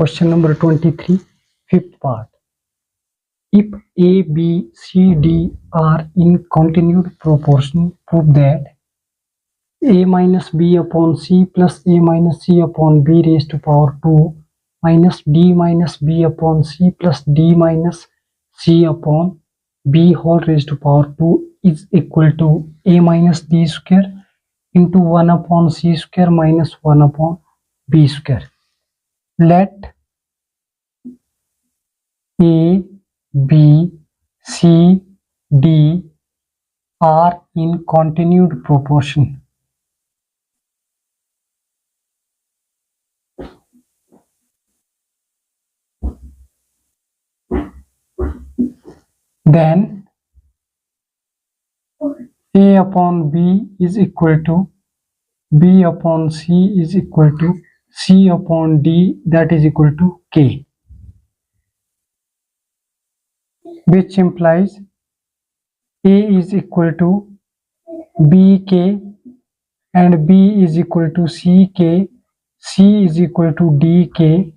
Question number 23, fifth part. If A, B, C, D are in continued proportion, prove that A minus B upon C plus A minus C upon B raised to power 2 minus D minus B upon C plus D minus C upon B whole raised to power 2 is equal to A minus D square into 1 upon C square minus 1 upon B square. Let A, B, C, D are in continued proportion. Then A upon B is equal to B upon C is equal to C upon D, that is equal to K, which implies A is equal to BK and B is equal to CK, C is equal to DK,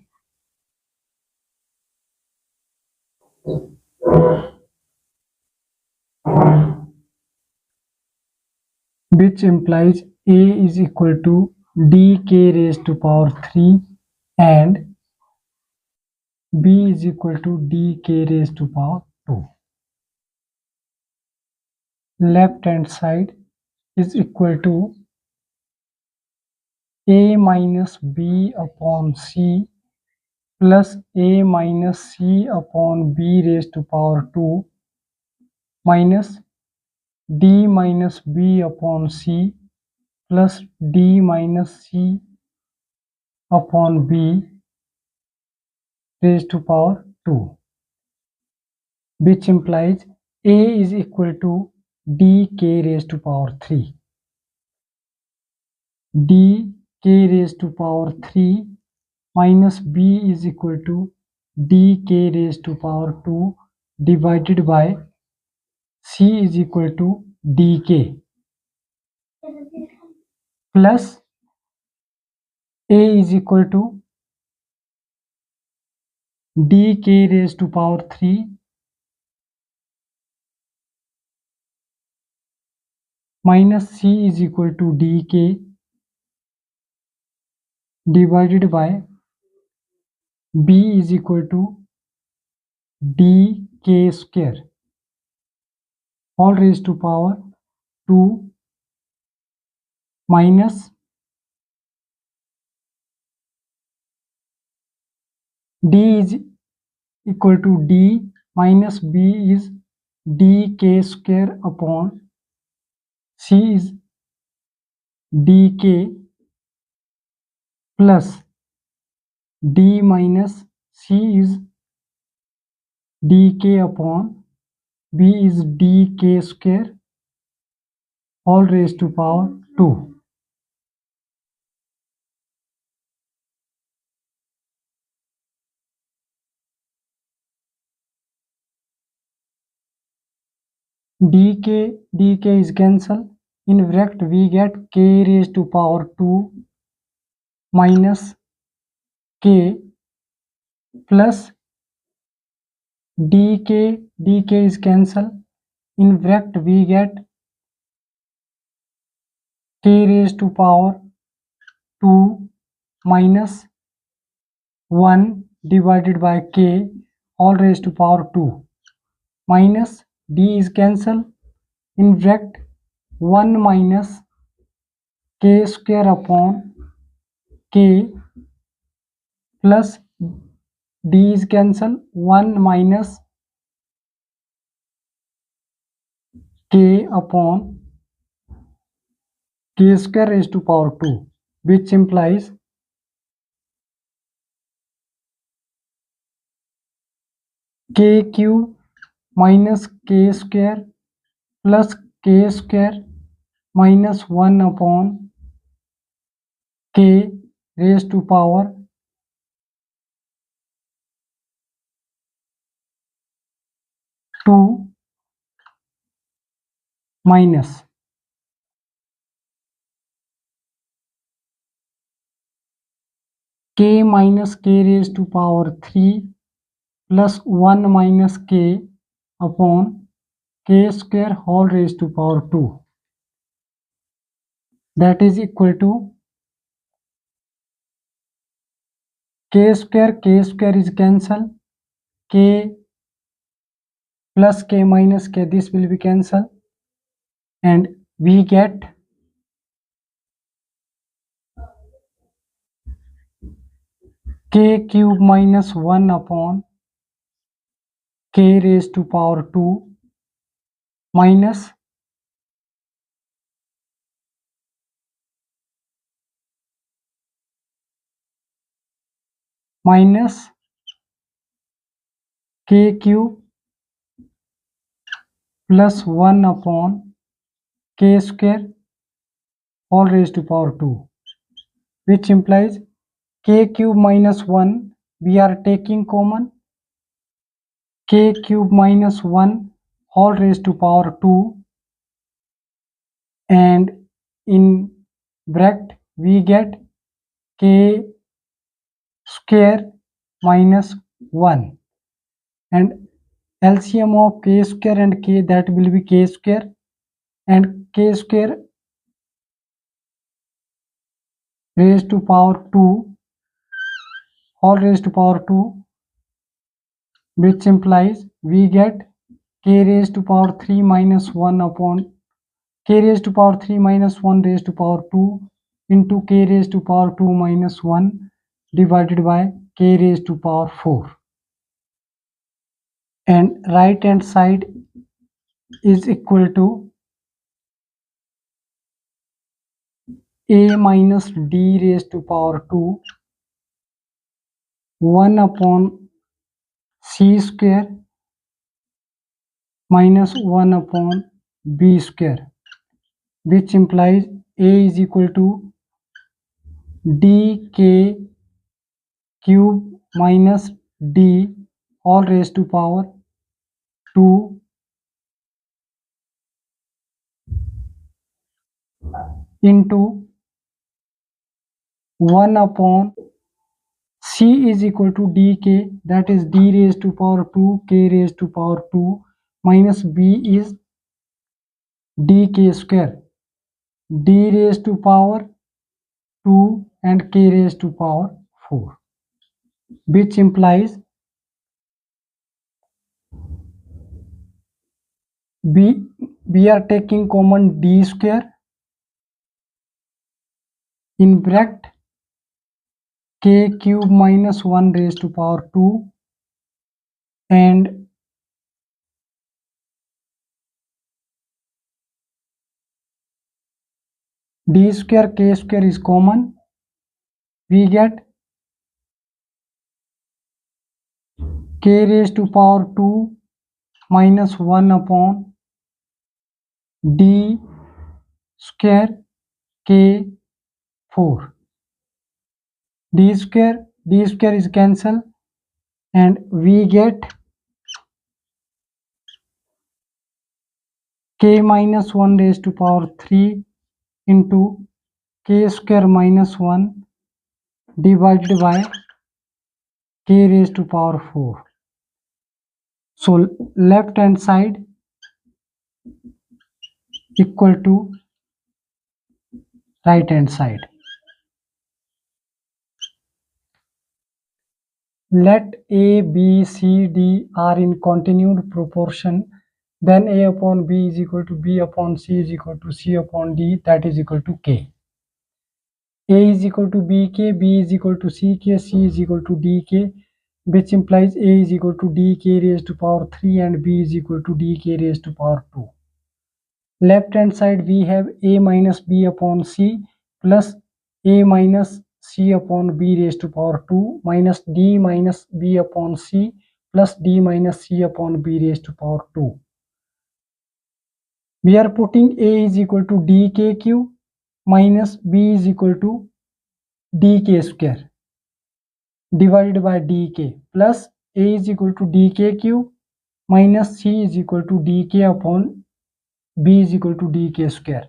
which implies A is equal to dk raised to power 3 and B is equal to dk raised to power 2. Left hand side is equal to A minus B upon C plus A minus C upon B raised to power 2 minus D minus B upon C plus D minus C upon B raised to power 2, which implies A is equal to dk raised to power 3. dk raised to power 3 minus B is equal to dk raised to power 2 divided by C is equal to dk plus A is equal to dk raised to power 3 minus C is equal to dk divided by B is equal to dk square all raised to power 2 minus D is equal to D minus B is dk square upon C is dk plus D minus C is dk upon B is dk square all raised to power 2. dk is cancel. In bracket we get k raised to power 2 minus k plus dk is cancel. In bracket we get k raised to power 2 minus 1 divided by k all raised to power 2 minus d is cancel. In bracket 1 minus k square upon k plus d is cancel 1 minus k upon k square raised to power 2, which implies k cube minus k square plus k square minus 1 upon k raised to power 2 minus k minus k raised to power 3 plus 1 minus k upon k square whole raised to power 2, that is equal to k square is cancelled, k plus k minus k, this will be cancelled, and we get k cube minus 1 upon k raised to power 2 minus k cube plus 1 upon k square all raised to power 2, which implies k cube minus 1 we are taking common, k cube minus 1 whole raised to power 2, and in bracket we get k square minus 1, and LCM of k square and k, that will be k square, and k square raised to power 2 all raised to power 2, which implies we get k raised to power 3 minus 1 upon k raised to power 3 minus 1 raised to power 2 into k raised to power 2 minus 1 divided by k raised to power 4, and right hand side is equal to a minus d raised to power 2 1 upon c square minus 1 upon b square, which implies a is equal to dk cube minus d all raised to power 2 into 1 upon c is equal to dk, that is d raised to power 2 k raised to power 2 minus b is dk square d raised to power 2 and k raised to power 4, which implies we are taking common d square in bracket k cube minus 1 raised to power 2 and d square k square is common, we get k raised to power 2 minus 1 upon d square k 4, d square is cancelled, and we get k minus 1 raised to power 3 into k square minus 1 divided by k raised to power 4. So left hand side equal to right hand side. Let a, b, c, d are in continued proportion, then a upon b is equal to b upon c is equal to c upon d, that is equal to k. A is equal to bk, b is equal to ck, c is equal to dk, which implies a is equal to dk raised to power 3 and b is equal to dk raised to power 2. Left hand side we have a minus b upon c plus a minus c upon b raised to power 2 minus d minus b upon c plus d minus c upon b raised to power 2. We are putting a is equal to dk cube minus b is equal to dk square divided by dk plus a is equal to dk cube minus c is equal to dk upon b is equal to dk square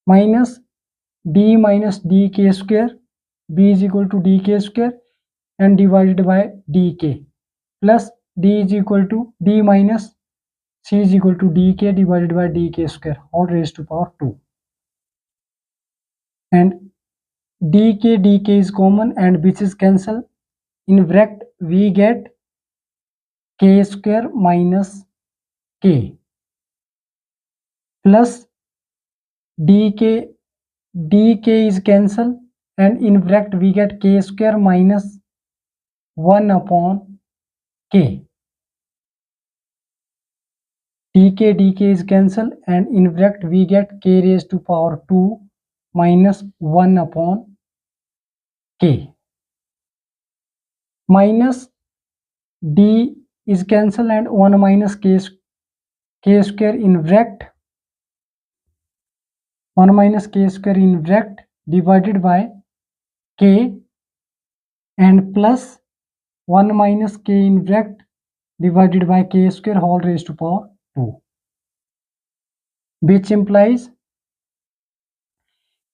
minus d minus dk square b is equal to dk square and divided by dk plus d is equal to d minus c is equal to dk divided by dk square all raised to power 2, and dk is common and which is cancel. In bracket we get k square minus k plus dk is cancel, and in bracket we get k square minus 1 upon k. dk is cancel, and in bracket we get k raised to power 2 minus 1 upon k. Minus d is cancel and 1 minus k square in bracket 1 minus k square in bracket divided by k and plus 1 minus k in bracket divided by k square whole raised to power 2, which implies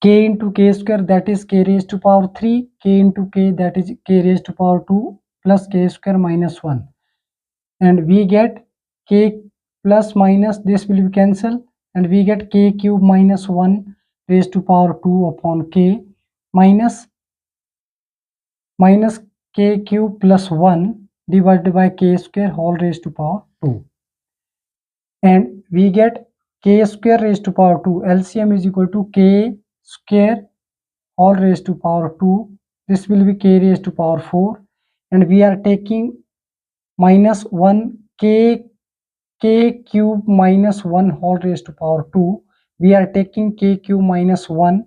k into k square, that is k raised to power 3, k into k, that is k raised to power 2 plus k square minus 1, and we get k plus minus this will be cancel, and we get k cube minus 1 raised to power 2 upon k minus k cube plus 1 divided by k square whole raised to power 2, and we get k square raised to power 2. LCM is equal to k square whole raised to power 2. This will be k raised to power 4, and we are taking minus 1 k cube minus 1 whole raised to power 2. We are taking k cube minus 1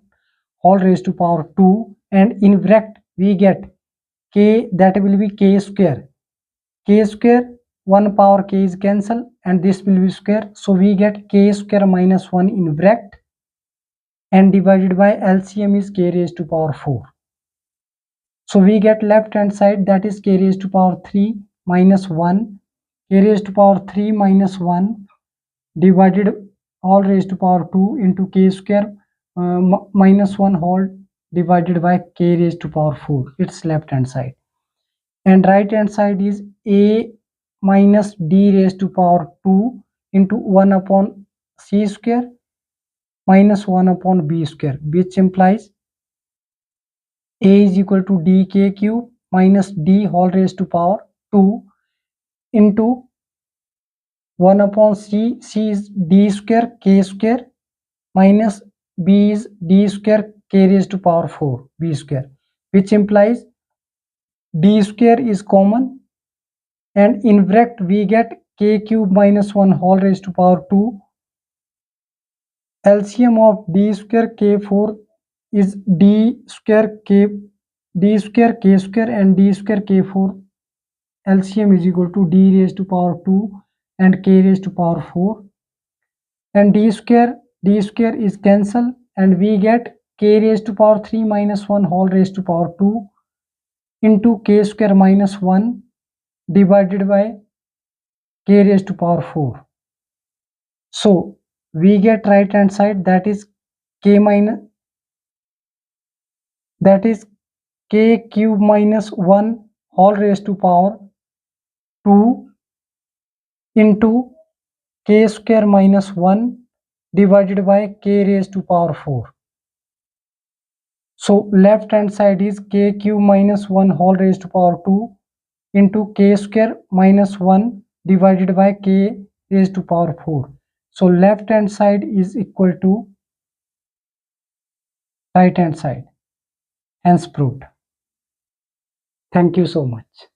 whole raised to power 2, and in bracket we get k, that will be k square. 1 power k is cancel and this will be square, so we get k square minus 1 in bracket and divided by LCM is k raised to power 4. So we get left hand side, that is k raised to power 3 minus 1, k raised to power 3 minus 1 divided all raised to power 2 into k square minus 1 whole divided by k raised to power 4. It's left hand side, and right hand side is a minus d raised to power 2 into 1 upon c square minus 1 upon b square, which implies a is equal to dk cube minus d whole raised to power 2 into 1 upon c is d square k square minus b is d square k raised to power 4 b square, which implies d square is common, and in bracket we get k cube minus 1 whole raised to power 2. LCM of d square k4 is d square k square and d square k4. LCM is equal to d raised to power 2 and k raised to power 4, and d square is cancel, and we get k raised to power 3 minus 1 whole raised to power 2 into k square minus 1 divided by k raised to power 4. So we get right hand side, that is k cube minus 1 whole raised to power 2 into k square minus 1 divided by k raised to power 4. So left hand side is k cube minus 1 whole raised to power 2 into k square minus 1 divided by k raised to power 4. So left hand side is equal to right hand side, hence proved. Thank you so much.